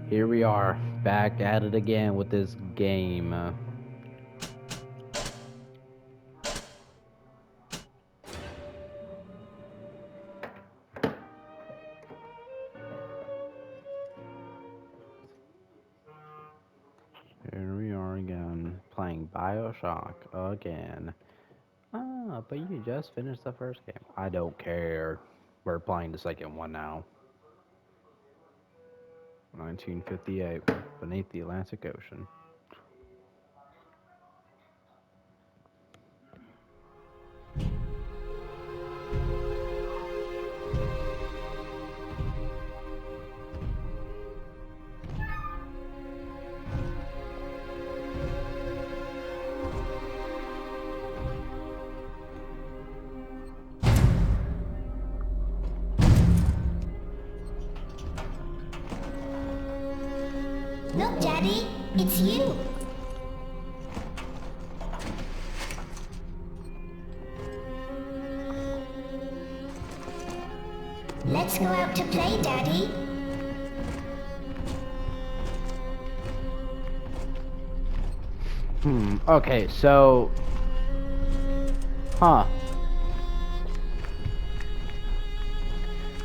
Here we are, back at it again with this game. Here we are again, playing BioShock again. Ah, but you just finished the first game. I don't care. We're playing the second one now. 1958, beneath the Atlantic Ocean. Look, Daddy, it's you. Let's go out to play, Daddy. Okay, so... Huh.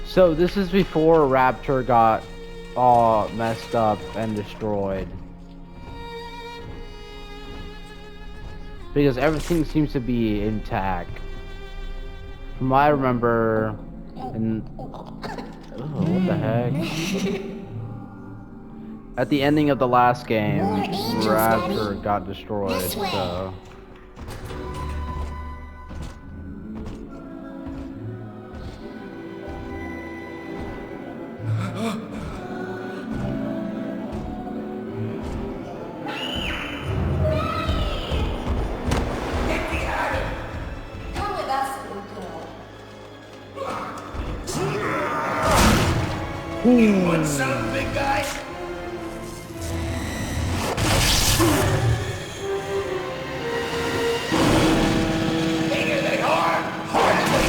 So this is before Rapture got all messed up and destroyed. Because everything seems to be intact. From what I remember... what the heck? At the ending of the last game, Rapture got destroyed, so... You want some, big guy? Bigger than hard, harder than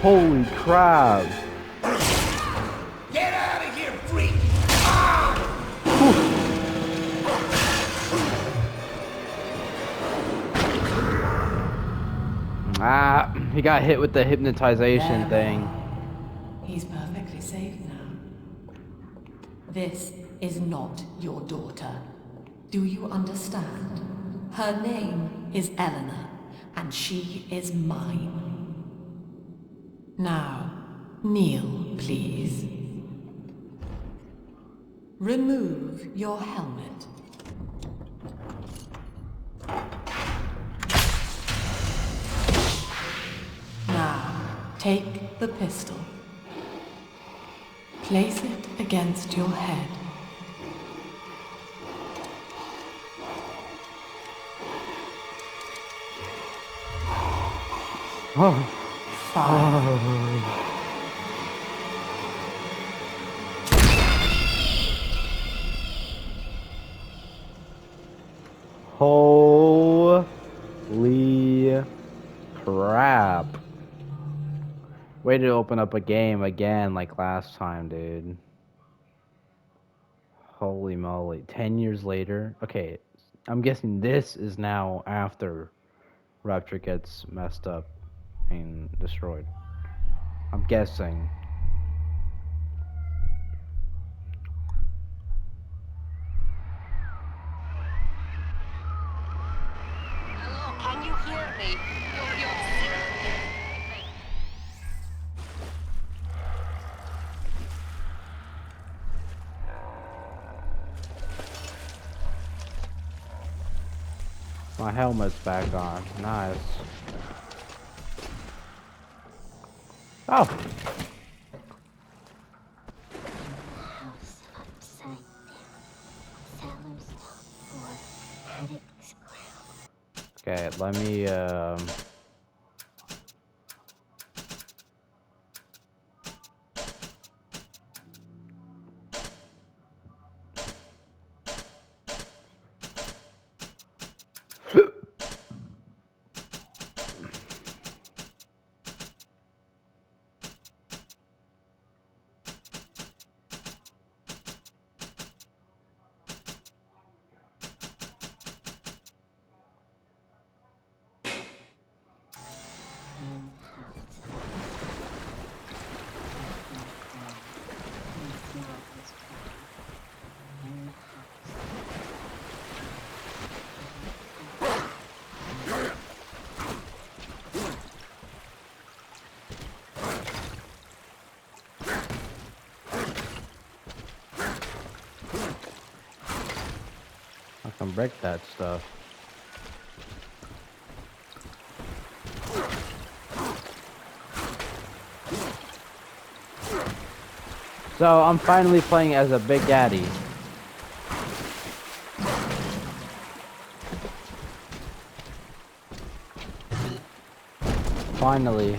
Holy crap! Get out of here, freak! Ah, he got hit with the hypnotization thing. He's perfectly safe now. This is not your daughter. Do you understand? Her name is Eleanor, and she is mine. Now, kneel, please. Remove your helmet. Now, take the pistol. Place it against your head. Oh. 5. Holy crap. Way to open up a game again like last time, dude. Holy moly. 10 years later? Okay, I'm guessing this is now after Rapture gets messed up and destroyed. I'm guessing. Hello, can you hear me? You're My helmet's back on. Nice. Oh! House upside down. Cellars for addicts ground. Okay, let me, I can break that stuff. So I'm finally playing as a Big Daddy. Finally.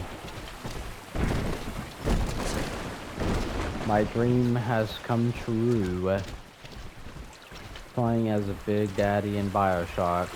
My dream has come true. Playing as a Big Daddy in BioShock.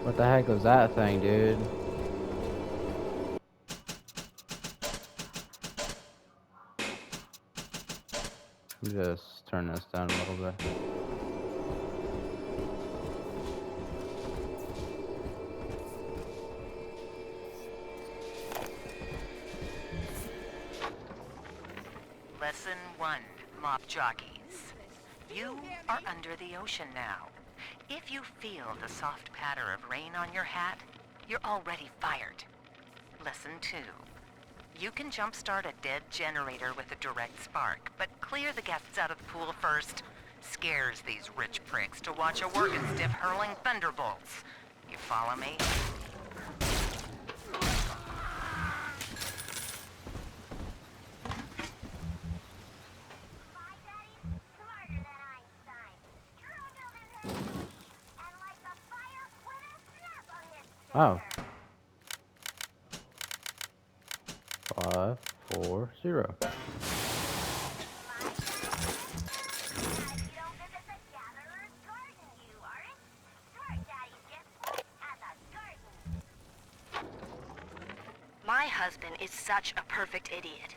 What the heck was that thing, dude? Let me just turn this down a little bit. Lesson 1, mop jockeys. You are under the ocean now. If you feel the soft patter of rain on your hat, you're already fired. Lesson 2. You can jumpstart a dead generator with a direct spark, but clear the guests out of the pool first. Scares these rich pricks to watch a working stiff hurling thunderbolts. You follow me? Oh. 540. My husband is such a perfect idiot.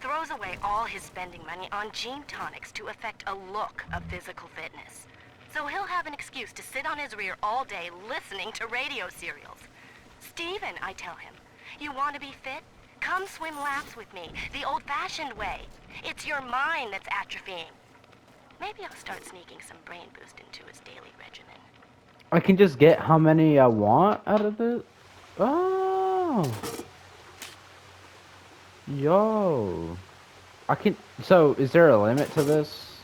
Throws away all his spending money on gene tonics to affect a look of physical fitness. So he'll have an excuse to sit on his rear all day listening to radio serials. Steven, I tell him, you want to be fit? Come swim laps with me, the old-fashioned way. It's your mind that's atrophying. Maybe I'll start sneaking some brain boost into his daily regimen. I can just get how many I want out of this? Oh. Yo. I can. So, is there a limit to this?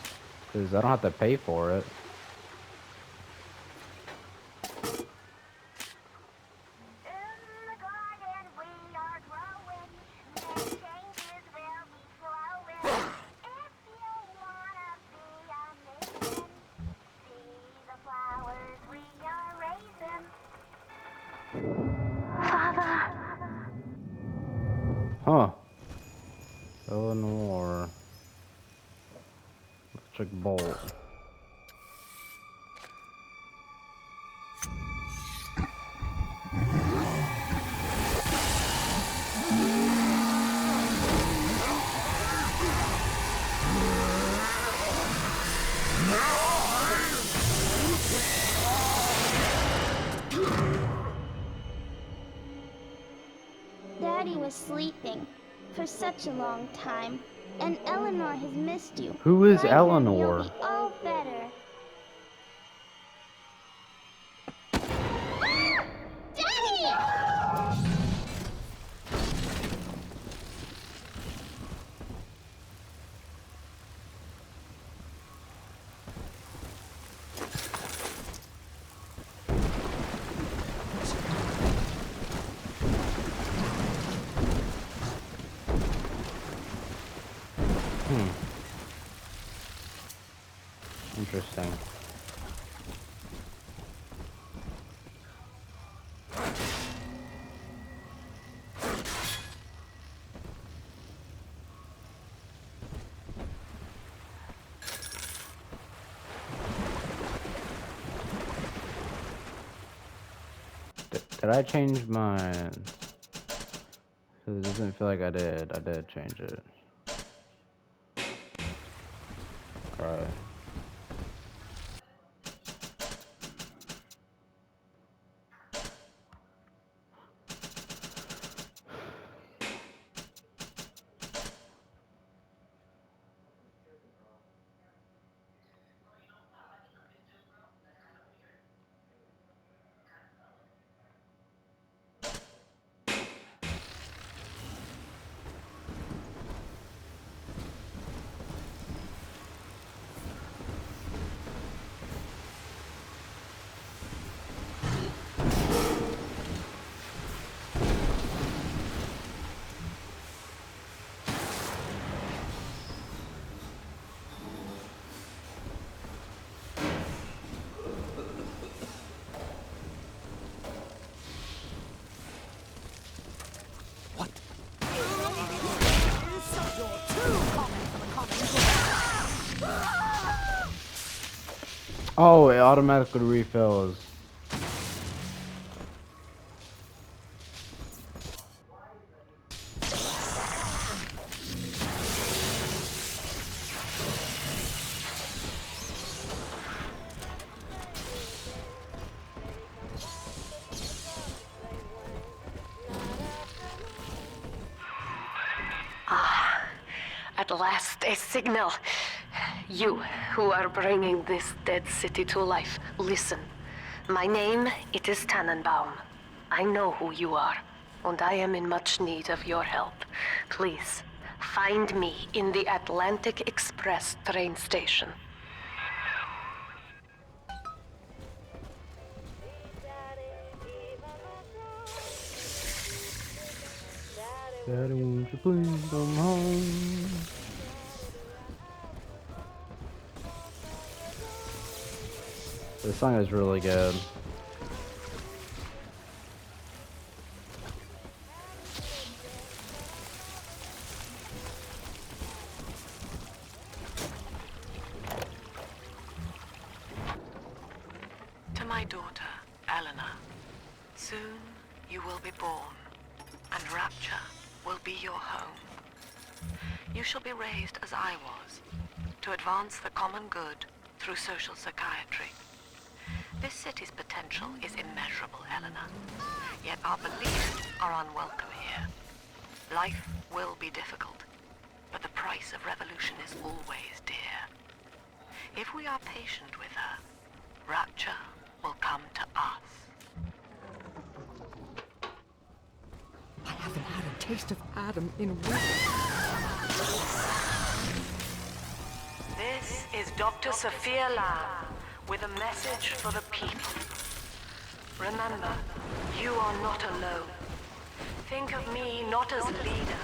Because I don't have to pay for it. Huh. Eleanor. Electric bolt. Daddy was sleeping for such a long time, and Eleanor has missed you. Who is Right, Daddy? You'll Eleanor? be all better. Daddy! Interesting. Did I change my... Cause it doesn't feel like I did. I did change it. Alright. Oh, it automatically refills. At last, a signal. You, who are bringing this dead city to life, listen. My name, it is Tannenbaum. I know who you are, and I am in much need of your help. Please, find me in the Atlantic Express train station. Daddy, won't you please come home? This song is really good. To my daughter, Eleanor, soon you will be born, and Rapture will be your home. You shall be raised as I was, to advance the common good through social psychiatry. This city's potential is immeasurable, Eleanor, yet our beliefs are unwelcome here. Life will be difficult, but the price of revolution is always dear. If we are patient with her, Rapture will come to us. I haven't had a taste of Adam in weeks. This is Dr. Sophia Lamb with a message for the people. Remember, you are not alone. Think of me not as leader,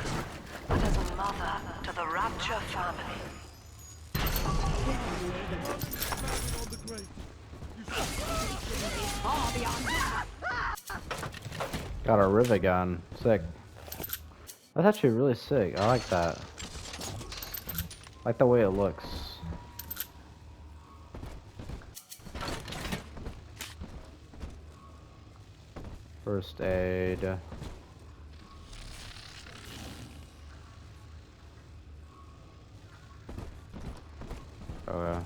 but as a mother to the Rapture family. Got a rivet gun. Sick. That's actually really sick. I like that. I like the way it looks. First aid. Okay.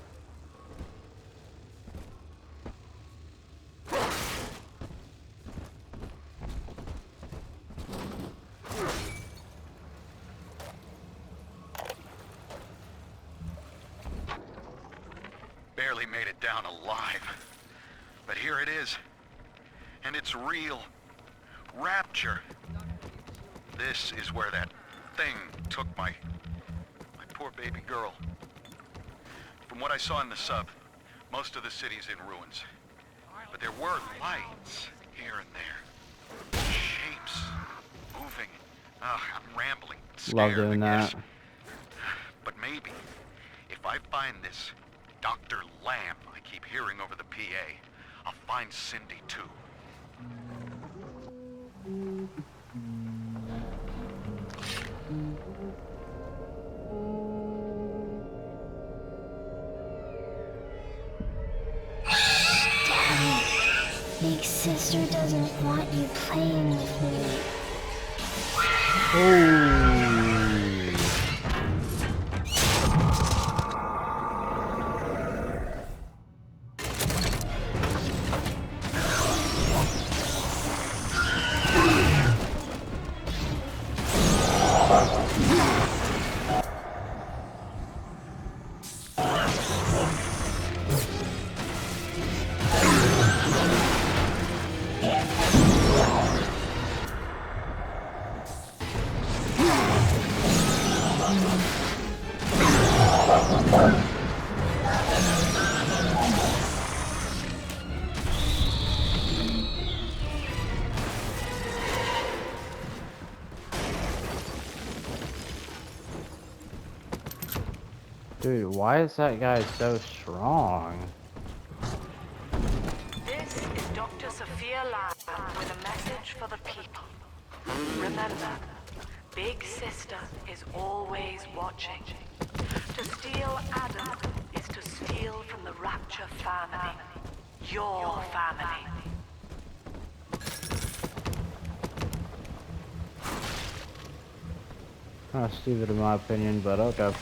Barely made it down alive. But here it is. And it's real. Rapture. This is where that thing took my poor baby girl. From what I saw in the sub, most of the city's in ruins. But there were lights here and there. Shapes. Moving. I'm rambling. Love Scared, doing I guess. that. But maybe, if I find this Dr. Lamb I keep hearing over the PA, I'll find Cindy too. Daddy, Big Sister doesn't want you playing with me. Dude, why is that guy so strong? This is Dr. Sophia Lamb with a message for the people. Remember, Big Sister is always watching. To steal Adam is to steal from the Rapture family. Your family. Kind of stupid in my opinion, but okay.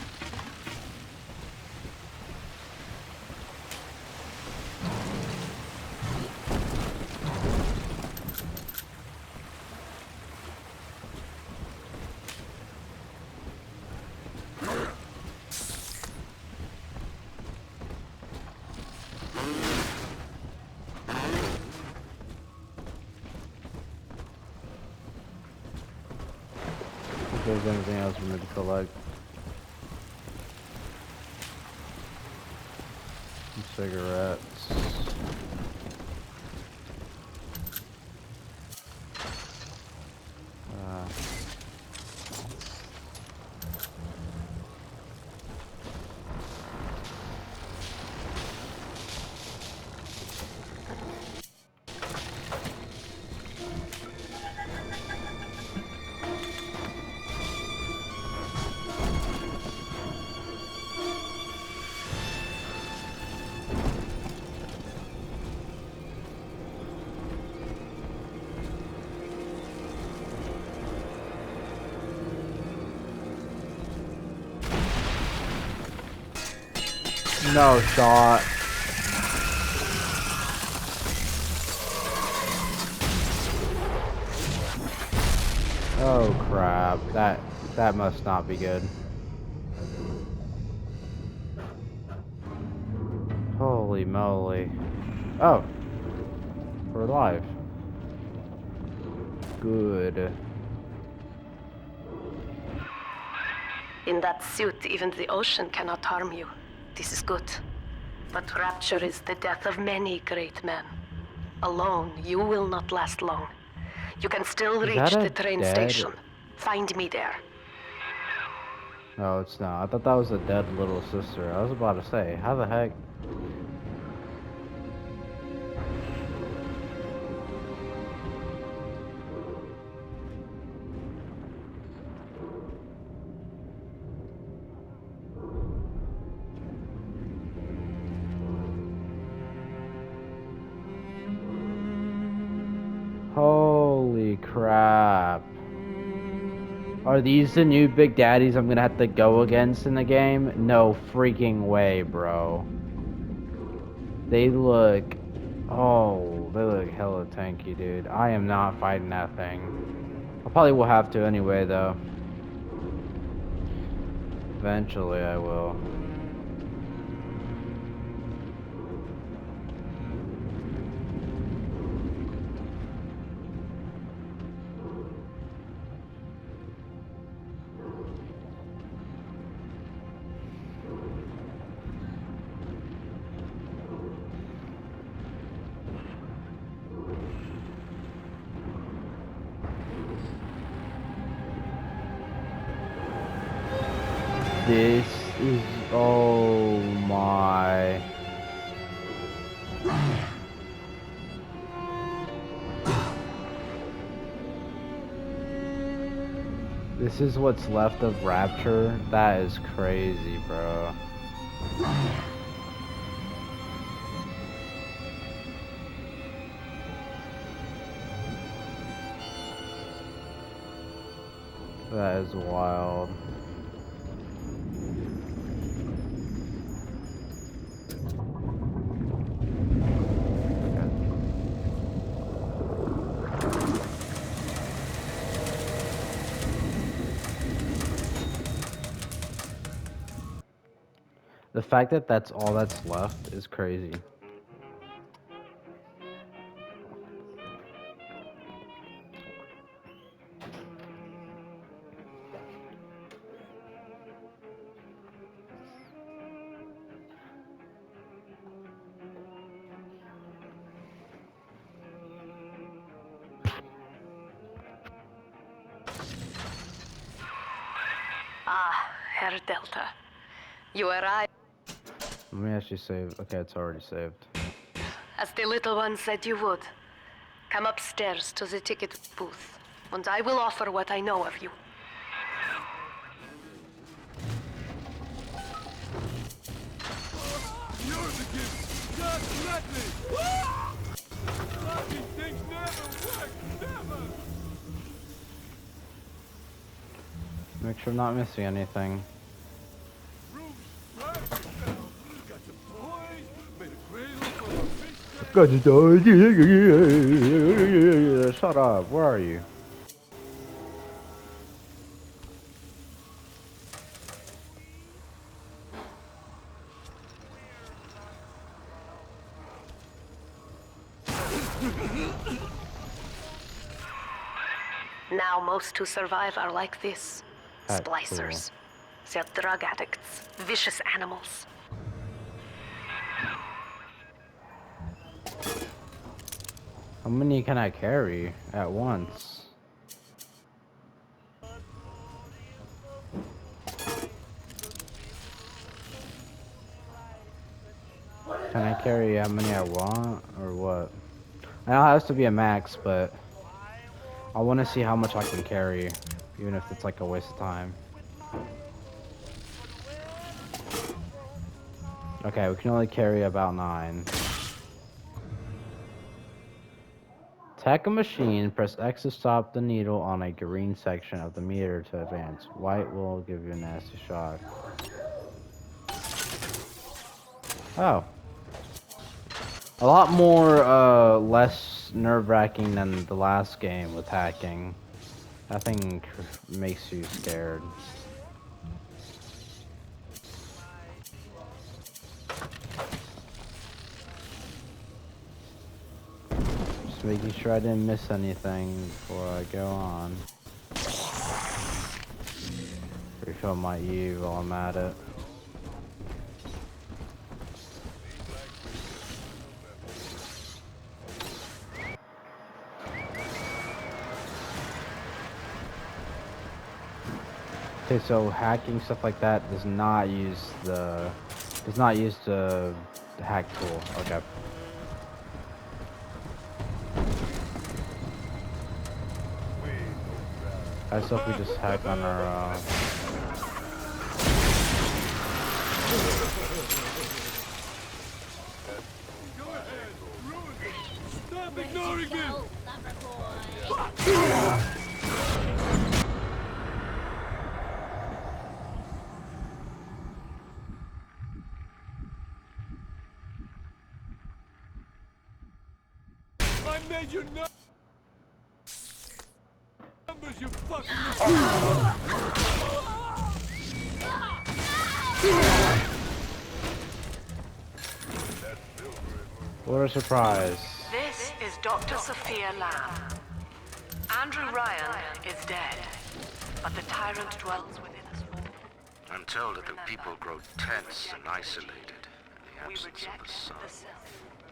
If there's anything else for me to collect. Some cigarettes. No shot. Oh crap. That must not be good. Holy moly. Oh. We're alive. Good. In that suit, even the ocean cannot harm you. This is good. But Rapture is the death of many great men. Alone, you will not last long. You can still Is that reach a the train dead? station. Find me there. No, it's not. I thought that was a dead little sister. I was about to say, how the heck? Holy crap. Are these the new big daddies I'm gonna have to go against in the game? No freaking way, bro. They look... Oh, they look hella tanky, dude. I am not fighting that thing. I probably will have to anyway, though. Eventually I will. This is... Oh my... This is what's left of Rapture? That is crazy, bro. That is wild. The fact that that's all that's left is crazy. Ah, Herr Delta. You arrived Let me actually save. Okay, it's already saved. as the little one said you would. Come upstairs to the ticket booth, and I will offer what I know of you. Make sure I'm not missing anything. Shut up. Where are you? Now most who survive are like this. That's Splicers. They're drug addicts. Vicious animals. How many can I carry at once? Can I carry how many I want, or what? I know it has to be a max, but I want to see how much I can carry, even if it's like a waste of time. Okay, we can only carry about 9. Attack a machine, press X to stop the needle on a green section of the meter to advance. White will give you a nasty shock. Oh. A lot more, less nerve-wracking than the last game with hacking. That thing makes you scared. Just making sure I didn't miss anything before I go on. Refill my E while I'm at it. Okay, so hacking stuff like that does not use the hack tool. Okay. I still we just hack on our Stop ignoring me! I made you numbers, you fucking... What a surprise. This is Dr. Sophia Lamb. Andrew Ryan is dead, but the tyrant dwells within us. I'm told that the people grow tense and isolated in the absence of the sun.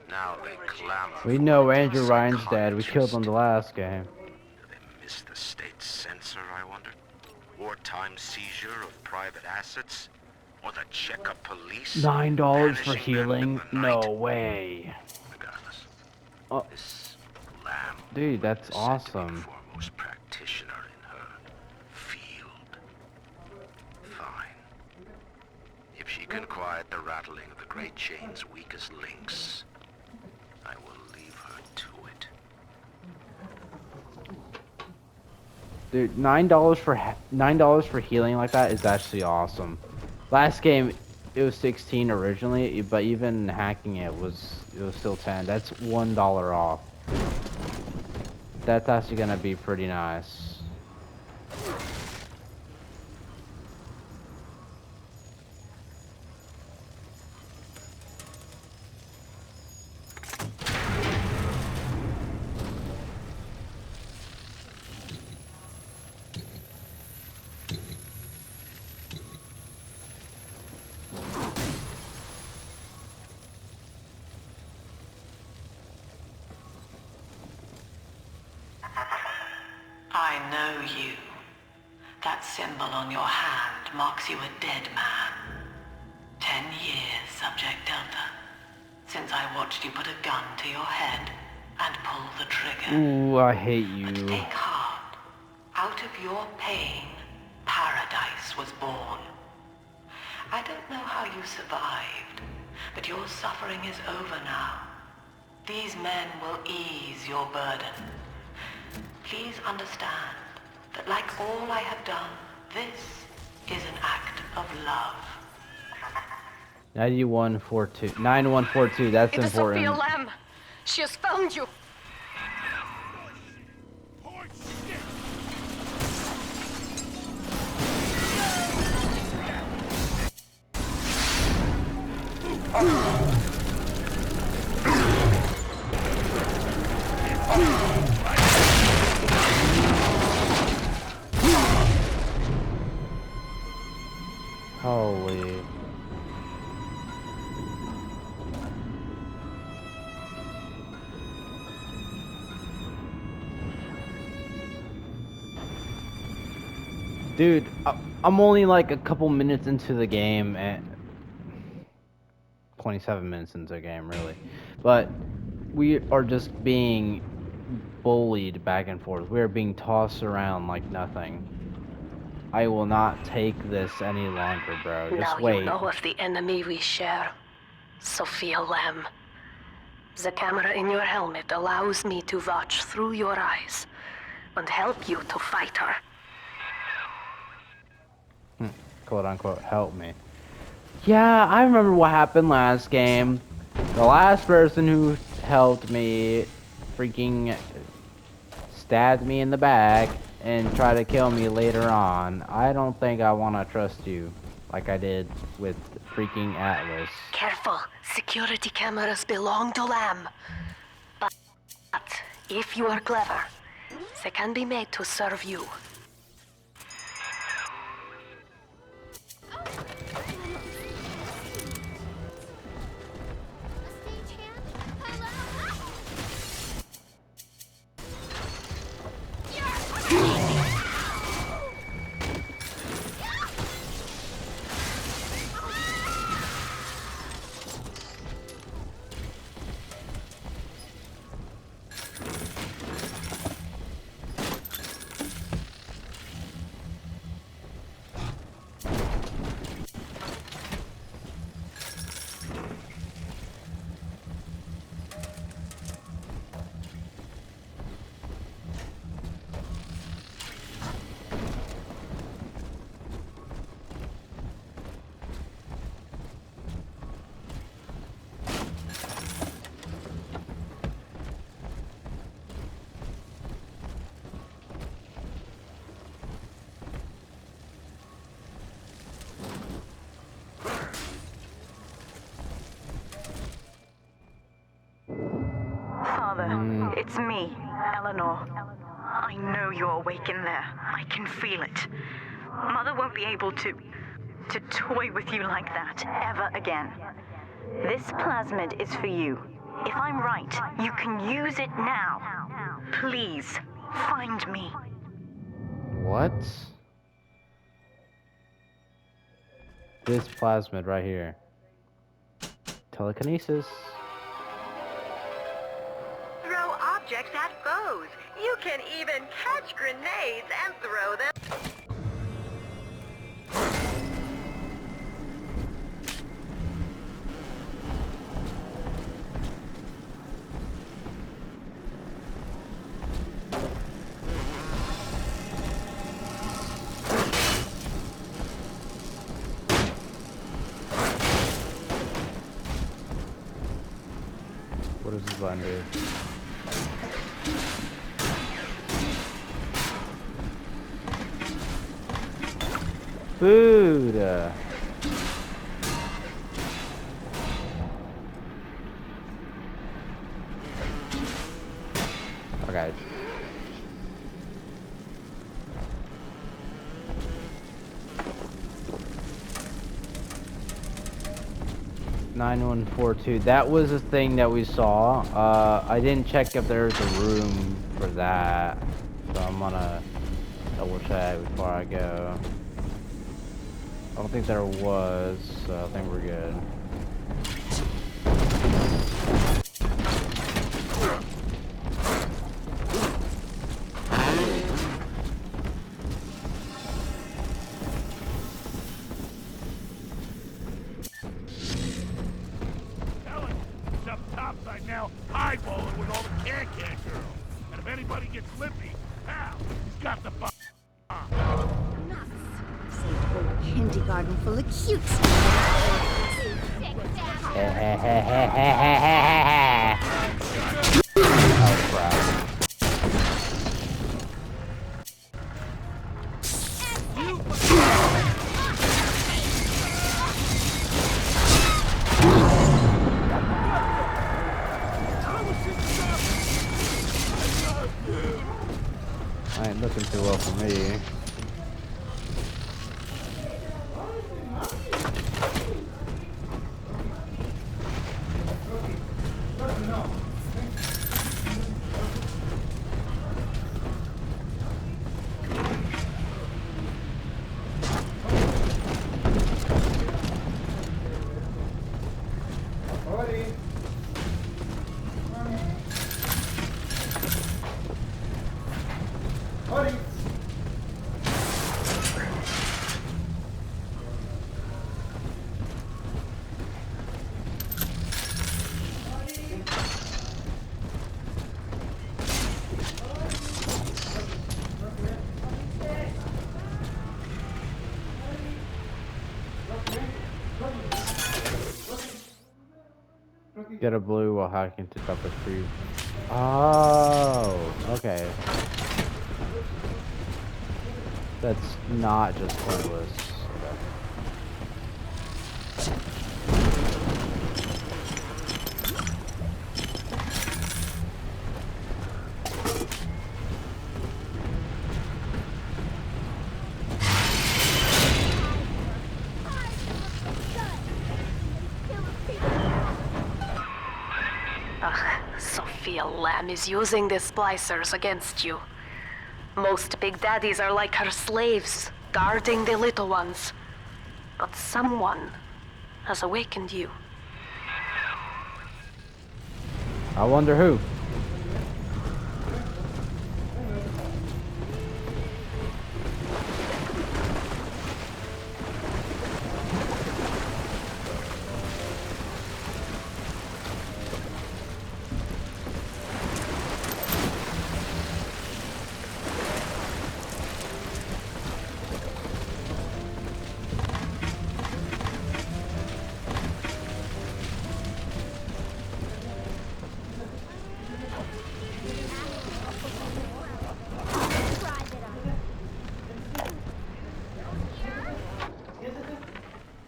Now they clamor. We know Andrew Ryan's dead. We killed him the last game. Do they miss the state censor, I wonder? Wartime seizure of private assets? Or the checkup police? $9 for banishing healing? them in the night? No way. Regardless, Oh, this Lamb dude, that's is said to be the awesome. foremost practitioner in her field. Fine. If she can quiet the rattling of the Great Chain's weakest links, I will leave her to it. Dude, $9 for healing like that is actually awesome. Last game, it was 16 originally, but even hacking it was still 10. That's $1 off. That's actually gonna be pretty nice. I know you. That symbol on your hand marks you a dead man. 10 years, Subject Delta, since I watched you put a gun to your head and pull the trigger. Ooh, I hate you. But take heart. Out of your pain, paradise was born. I don't know how you survived, but your suffering is over now. These men will ease your burden. Please understand that like all I have done, this is an act of love. 9142. That's It is important. Sophia Lamb. She has found you. Holy. Dude, I'm only like a couple minutes into the game, and 27 minutes into the game, really. But we are just being bullied back and forth. We are being tossed around like nothing. I will not take this any longer, bro. Just Now wait. you know of the enemy we share, Sophia Lamb. The camera in your helmet allows me to watch through your eyes and help you to fight her. Quote unquote, help me. Yeah, I remember what happened last game. The last person who helped me freaking stabbed me in the back and tried to kill me later on. I don't think I want to trust you like I did with freaking Atlas. Careful, security cameras belong to Lamb. But if you are clever, they can be made to serve you. Father, it's me, Eleanor. I know you're awake in there. I can feel it. Mother won't be able to toy with you like that ever again. This plasmid is for you. If I'm right, you can use it now. Please, find me. What? This plasmid right here. Telekinesis. Throw objects at foes. You can even catch grenades and throw them. Where's the blender? Food! Okay. $9142. That was a thing that we saw. I didn't check if there's a room for that, so I'm gonna double check before I go. I don't think there was, so I think we're good. Now eyeballing with all the can-can girls. And if anybody gets lippy, pal, he's got the bomb. Saved whole kindergarten full of cutes. Oh crap. Ain't looking too well for me. Get a blue while hacking to top a tree. Oh, okay. That's not just pointless. Okay. Sophia Lamb is using the splicers against you. Most big daddies are like her slaves, guarding the little ones. But someone has awakened you. I wonder who.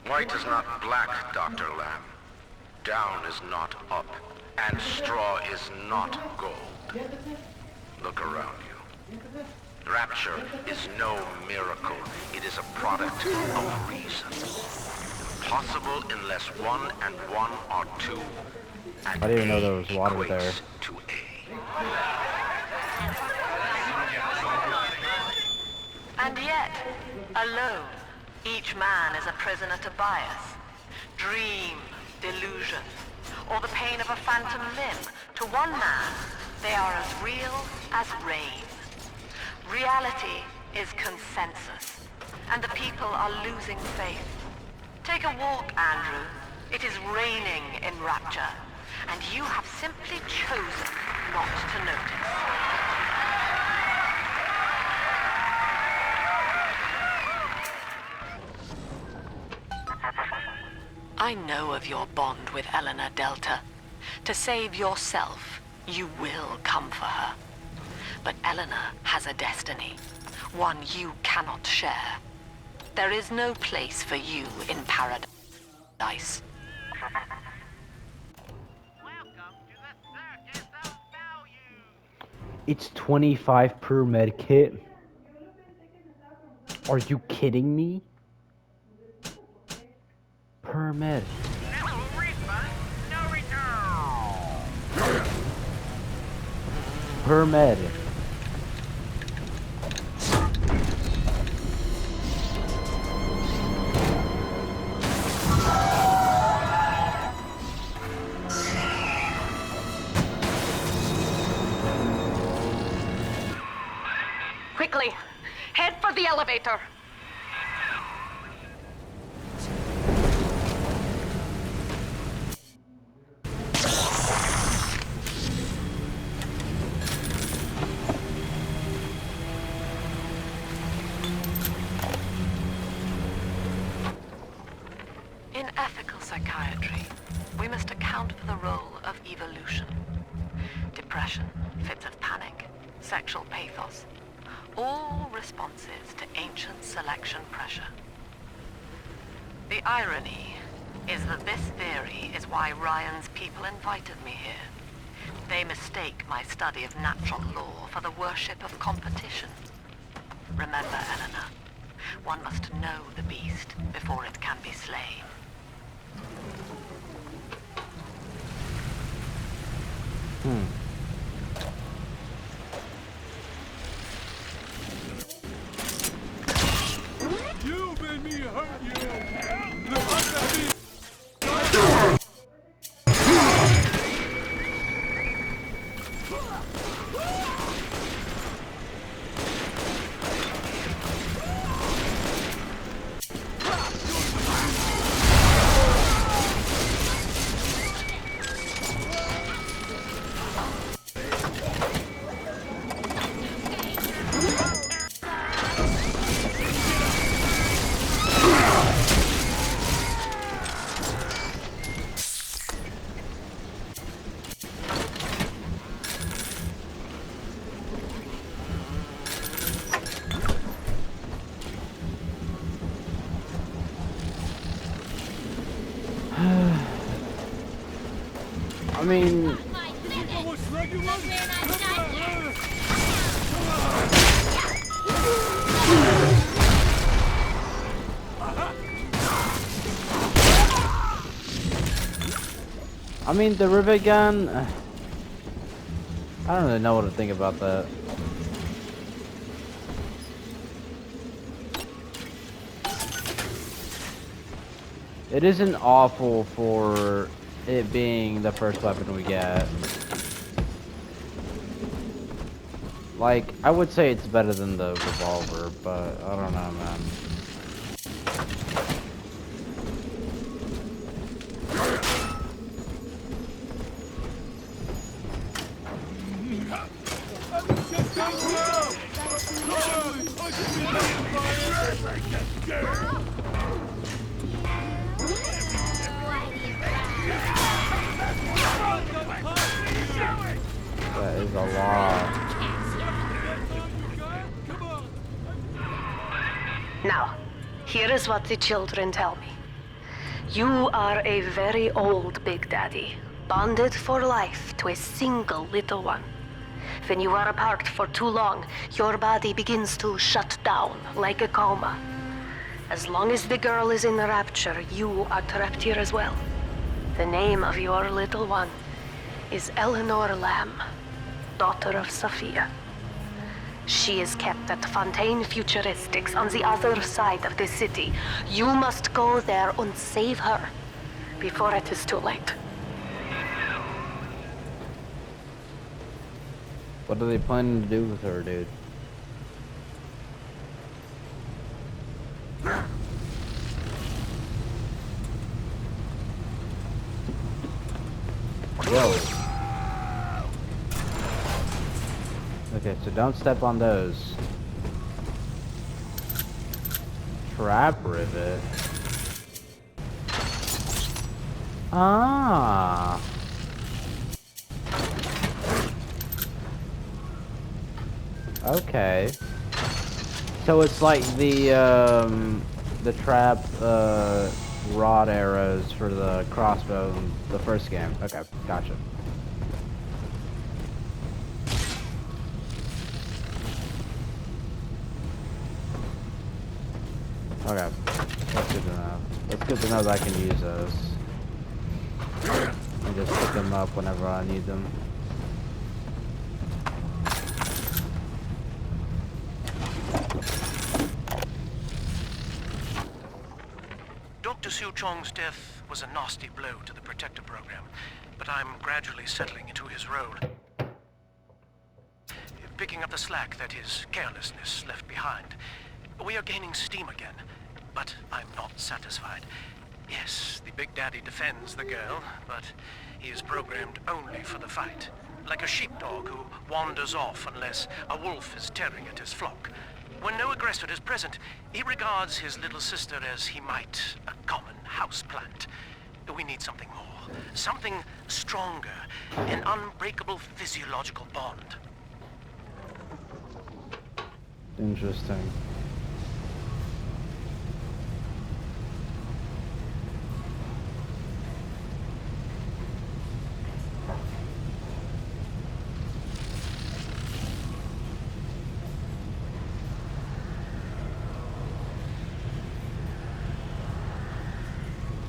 White is not black, Dr. Lamb. Down is not up, and straw is not gold. Look around you. Rapture is no miracle. It is a product of reason. Possible unless 1 and 1 are 2, and I didn't even know there A was water there. equates to A. And yet, alone, each man is a prisoner to bias, dream, delusion, or the pain of a phantom limb. To one man, they are as real as rain. Reality is consensus, and the people are losing faith. Take a walk, Andrew. It is raining in Rapture, and you have simply chosen not to notice. I know of your bond with Eleanor Delta. To save yourself, you will come for her. But Eleanor has a destiny, one you cannot share. There is no place for you in paradise. It's 25 per med kit. Are you kidding me? Per med. Per med. Quickly, head for the elevator. In ethical psychiatry, we must account for the role of evolution. Depression, fits of panic, sexual pathos, all responses to ancient selection pressure. The irony is that this theory is why Ryan's people invited me here. They mistake my study of natural law for the worship of competition. Remember, Eleanor, one must know the beast before it can be slain. You made me hurt you! I mean, the rivet gun, I don't really know what to think about that. It isn't awful for it being the first weapon we get. Like, I would say it's better than the revolver, but I don't know, man. That is a lot. Now, here is what the children tell me. You are a very old Big Daddy, bonded for life to a single little one. When you are apart for too long, your body begins to shut down like a coma. As long as the girl is in the Rapture, you are trapped here as well. The name of your little one is Eleanor Lamb, daughter of Sophia. She is kept at Fontaine Futuristics on the other side of the city. You must go there and save her before it is too late. What are they planning to do with her, dude? Yo. Okay, so don't step on those. Trap rivet. Ah. Okay. So it's like the trap rod arrows for the crossbow in the first game. Okay, gotcha. Okay, that's good to know. It's good to know that I can use those. And just pick them up whenever I need them. Dr. Siu Chong's death was a nasty blow to the Protector program, but I'm gradually settling into his role. Picking up the slack that his carelessness left behind. We are gaining steam again, but I'm not satisfied. Yes, the Big Daddy defends the girl, but he is programmed only for the fight. Like a sheepdog who wanders off unless a wolf is tearing at his flock. When no aggressor is present, he regards his little sister as he might a common houseplant. We need something more, something stronger, an unbreakable physiological bond. Interesting.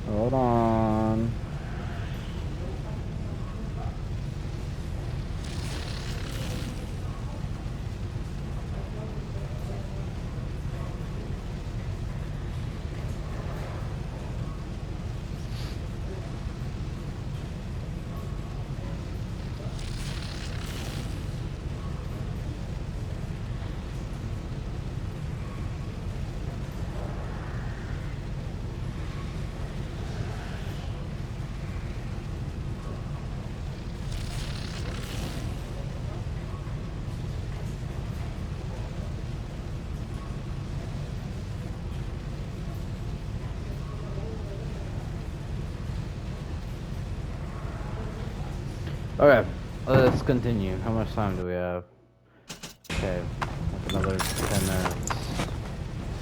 Hold on. Okay, let's continue. How much time do we have? Okay, like another 10 minutes.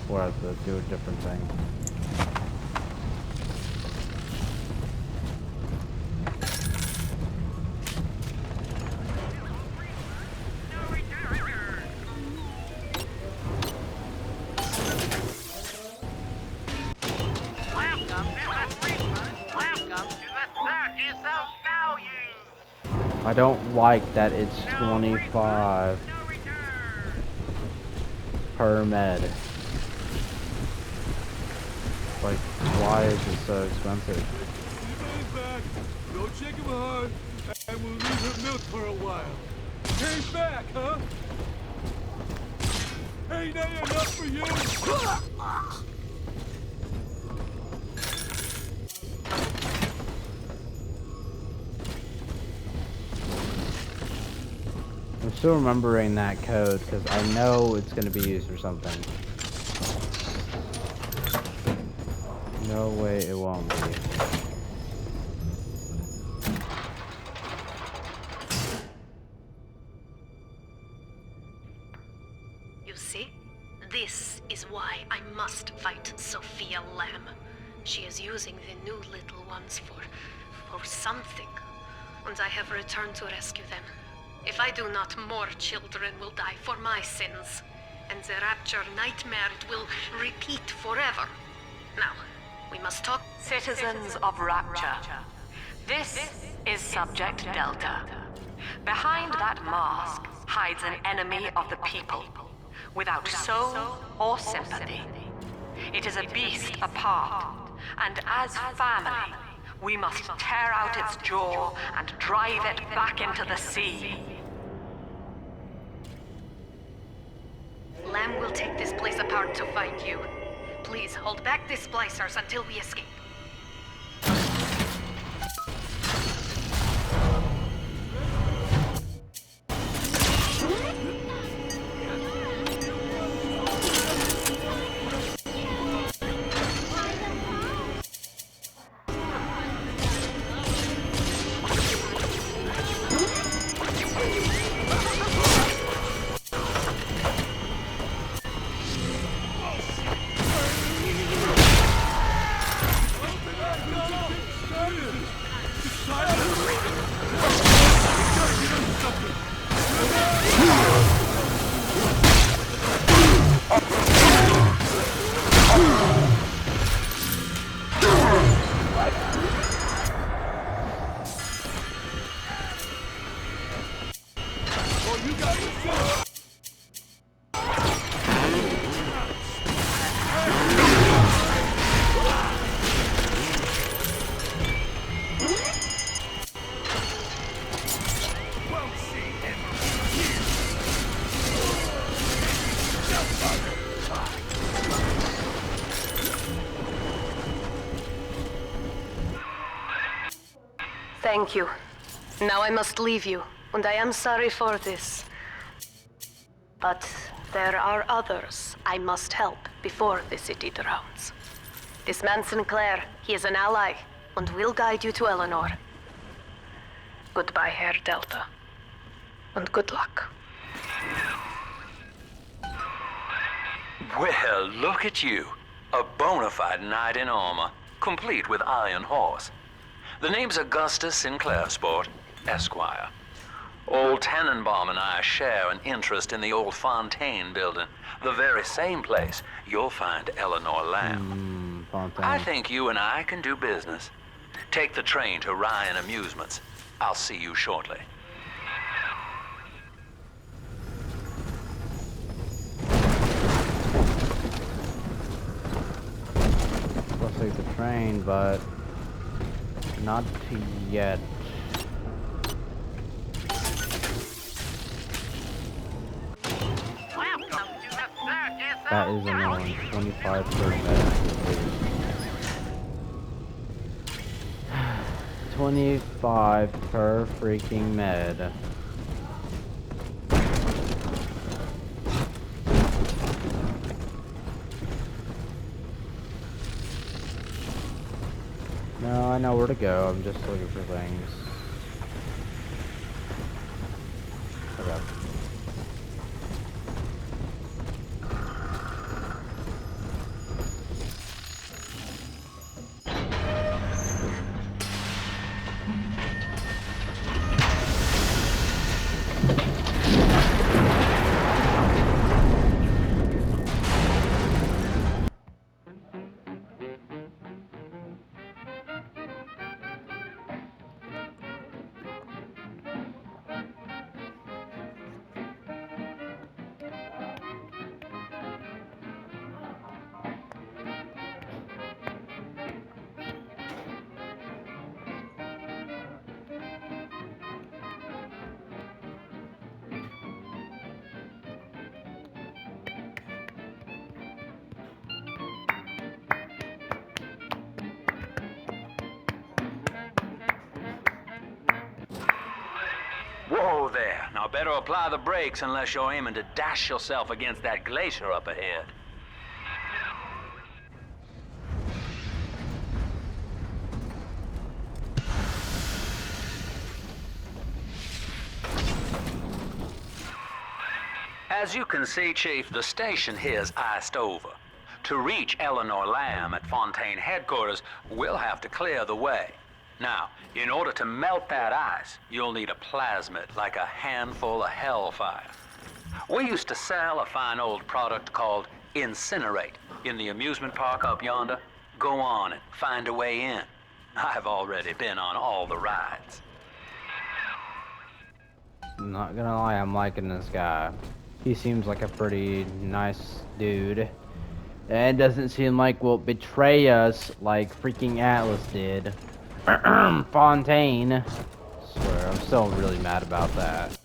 Or I have to do a different thing. I don't like that it's 25 per med. Like, why is it so expensive? Go check him hard, and we'll leave her milk for a while. Came back, huh? Ain't that enough for you? I'm still remembering that code because I know it's going to be used for something. No way it won't be. You see? This is why I must fight Sophia Lamb. She is using the new little ones for something. And I have returned to rescue them. If I do not, more children will die for my sins. And the Rapture nightmare will repeat forever. Now, we must talk. Citizens of Rapture, this is Subject Delta. Behind that mask hides an enemy of the people, without soul or sympathy. It is a beast apart, and as family, we must tear out its jaw and drive it back into the sea. Lamb will take this place apart to find you. Please hold back the splicers until we escape. Thank you. Now I must leave you, and I am sorry for this. But there are others I must help before the city drowns. This man Sinclair, he is an ally, and will guide you to Eleanor. Goodbye, Herr Delta. And good luck. Well, look at you. A bona fide knight in armor, complete with iron horse. The name's Augustus Sinclair, Sport, Esquire. Old Tannenbaum and I share an interest in the old Fontaine building, the very same place you'll find Eleanor Lamb. I think you and I can do business. Take the train to Ryan Amusements. I'll see you shortly. Let's take the train, but not yet. That is annoying. 25 per med. 25 per freaking med. No, I know where to go. I'm just looking for things. Okay. Whoa there. Now better apply the brakes unless you're aiming to dash yourself against that glacier up ahead. As you can see, Chief, the station here's iced over. To reach Eleanor Lamb at Fontaine headquarters, we'll have to clear the way. Now, in order to melt that ice, you'll need a plasmid, like a handful of hellfire. We used to sell a fine old product called Incinerate in the amusement park up yonder. Go on and find a way in. I've already been on all the rides. Not gonna lie, I'm liking this guy. He seems like a pretty nice dude. And doesn't seem like will betray us like freaking Atlas did. Fontaine. Swear, I'm still really mad about that.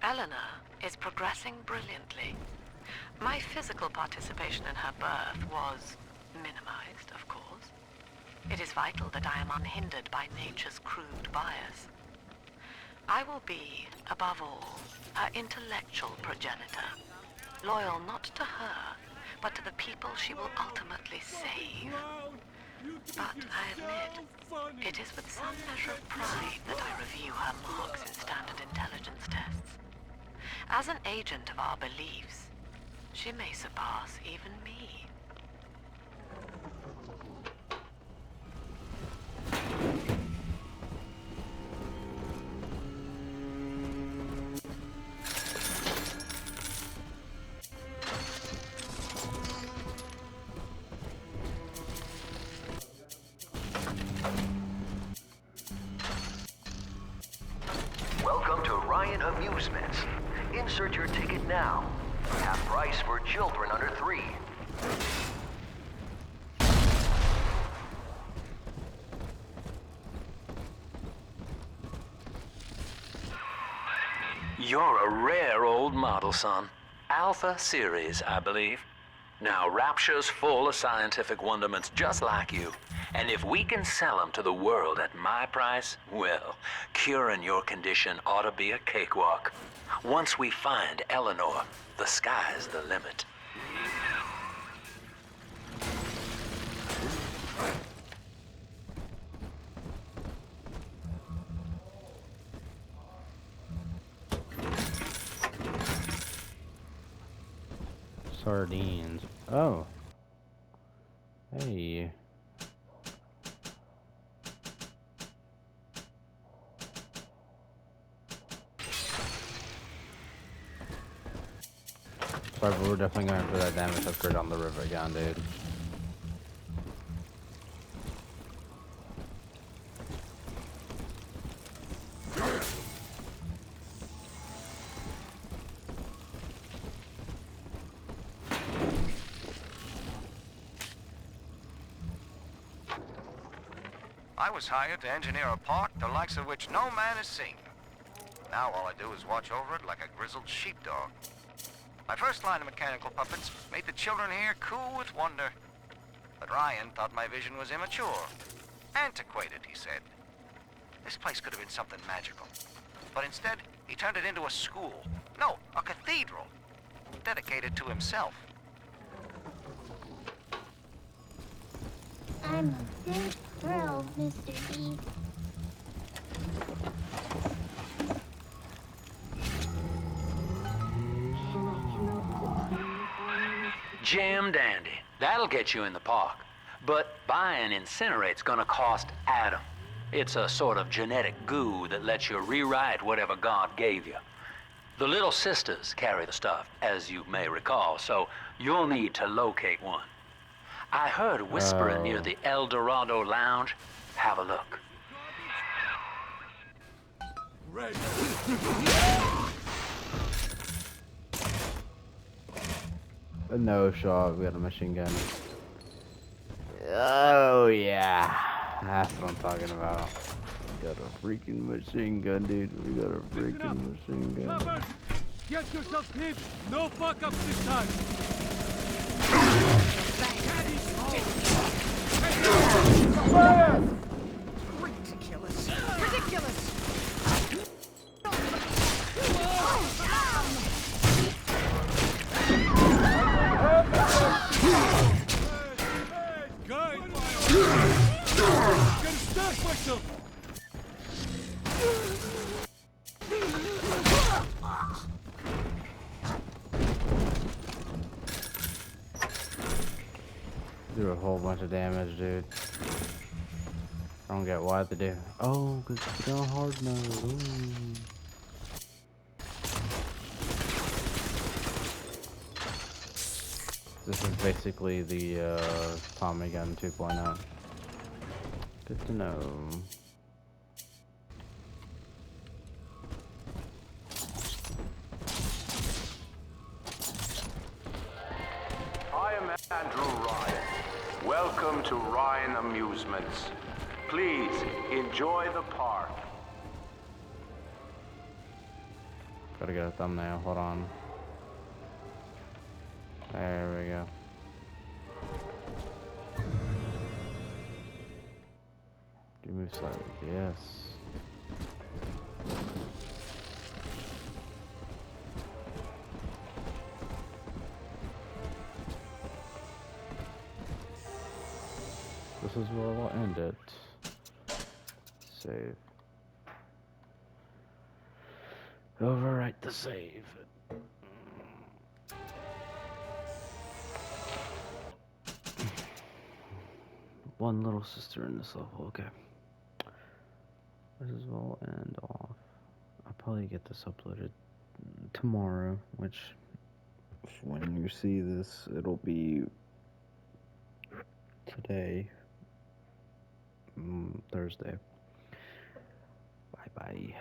Eleanor is progressing brilliantly. My physical participation in her birth was minimized, of course. It is vital that I am unhindered by nature's crude bias. I will be, above all, her intellectual progenitor, loyal not to her, but to the people she will ultimately save. But I admit, it is with some measure of pride that I review her marks in standard intelligence tests. As an agent of our beliefs, she may surpass even me. Welcome to Ryan Amusements. Insert your ticket now. Half price for children under 3. You're a rare old model, son. Alpha series, I believe. Now, Rapture's full of scientific wonderments just like you. And if we can sell them to the world at my price, well, curing your condition ought to be a cakewalk. Once we find Eleanor, the sky's the limit. Sardines. Oh. Hey. Sorry, but we're definitely going for that damage upgrade on the river again, dude. I was hired to engineer a park the likes of which no man has seen. Now all I do is watch over it like a grizzled sheepdog. My first line of mechanical puppets made the children here cool with wonder. But Ryan thought my vision was immature. Antiquated, he said. This place could have been something magical. But instead, he turned it into a school. No, a cathedral. Dedicated to himself. I'm a bit thrilled, Mr. B. Jam dandy. That'll get you in the park. But buying Incinerate's gonna cost Adam. It's a sort of genetic goo that lets you rewrite whatever God gave you. The little sisters carry the stuff, as you may recall, so you'll need to locate one. I heard whispering near the El Dorado Lounge. Have a look. No shot, we got a machine gun. Oh yeah, that's what I'm talking about. We got a freaking machine gun, dude. We got a freaking machine gun. Cover! Get yourself hit! No fuck ups this time! Ridiculous. Ridiculous. Gotta stash myself! Do a whole bunch of damage, dude. I don't get why they do. Oh, because it's on hard mode. Ooh. This is basically the Tommy gun 2.0. Good to know. I am Andrew Ryan. Welcome to Ryan Amusements. Please enjoy the park. Gotta get a thumbnail. Hold on. There we go. Do move slightly. Yes. This is where we'll end it. Save. Overwrite the save. One little sister in this level, okay. This is will end off. I'll probably get this uploaded tomorrow, which when you see this, it'll be today, Thursday. Bye bye.